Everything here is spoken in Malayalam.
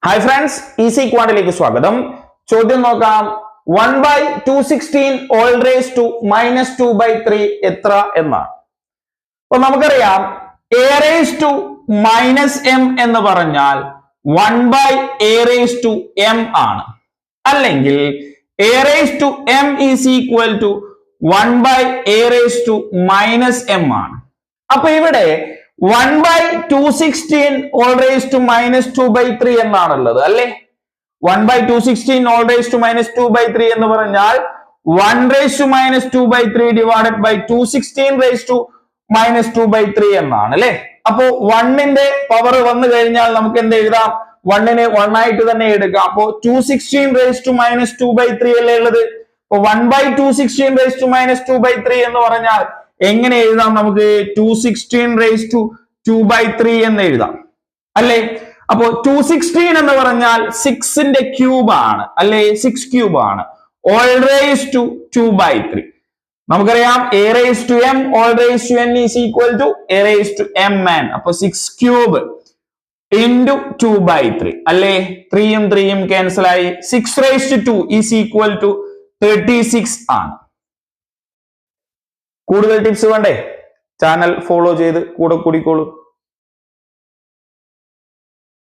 ഹായ് ഫ്രണ്ട്സ്, ഈസി ക്വാണ്ടിലേക്ക് സ്വാഗതം. ചോദ്യം നോക്കാം. 1/216 ഓൾ റേസ് ടു -2/3 എത്ര എന്നാണ്. അപ്പൊ നമുക്കറിയാം a raised to -m എന്ന് പറഞ്ഞാൽ 1/a raised to m ആണ്. അല്ലെങ്കിൽ a raised to m is equal to 1/a raised to -m ആണ്. അപ്പൊ ഇവിടെ 1/216 all raised to -2/3 എന്നാണുള്ളത് അല്ലേ. 1/216 all raised to -2/3 എന്ന് പറഞ്ഞാൽ 1 raised to -2/3 divided by 216 raised to -2/3 എന്നാണ് അല്ലേ. അപ്പോ 1ന്റെ പവർ വന്നു കഴിഞ്ഞാൽ നമുക്ക് എന്ത് എഴുതാം? 1നെ 1 ആയിട്ട് തന്നെ എടുക്കാം. അപ്പോ 216 raised to -2/3 അല്ലേ ഉള്ളത്. അപ്പൊ 1/216 raised to -2/3 എന്ന് പറഞ്ഞാൽ എങ്ങനെ എഴുതാം? നമുക്ക് 216 raised to 2/3 എന്ന് എഴുതാം അല്ലേ. അപ്പോ 216 എന്ന് പറഞ്ഞാൽ 6ന്റെ ക്യൂബ് ആണ് അല്ലേ, 6 ക്യൂബ് ആണ്. all raised to 2/3 നമുക്കറിയാം a raised to m all raised to n is equal to a raised to mn. അപ്പൊ 6 ക്യൂബ് into 2/3 അല്ലേ. 3യും 3യും ക്യാൻസൽ ആയി. 6 raised to 2 is equal to 36 ആണ്. കൂടുതൽ ടിപ്സ് വേണ്ടേ? ചാനൽ ഫോളോ ചെയ്ത് കൂടെ കൂടിക്കോളൂ.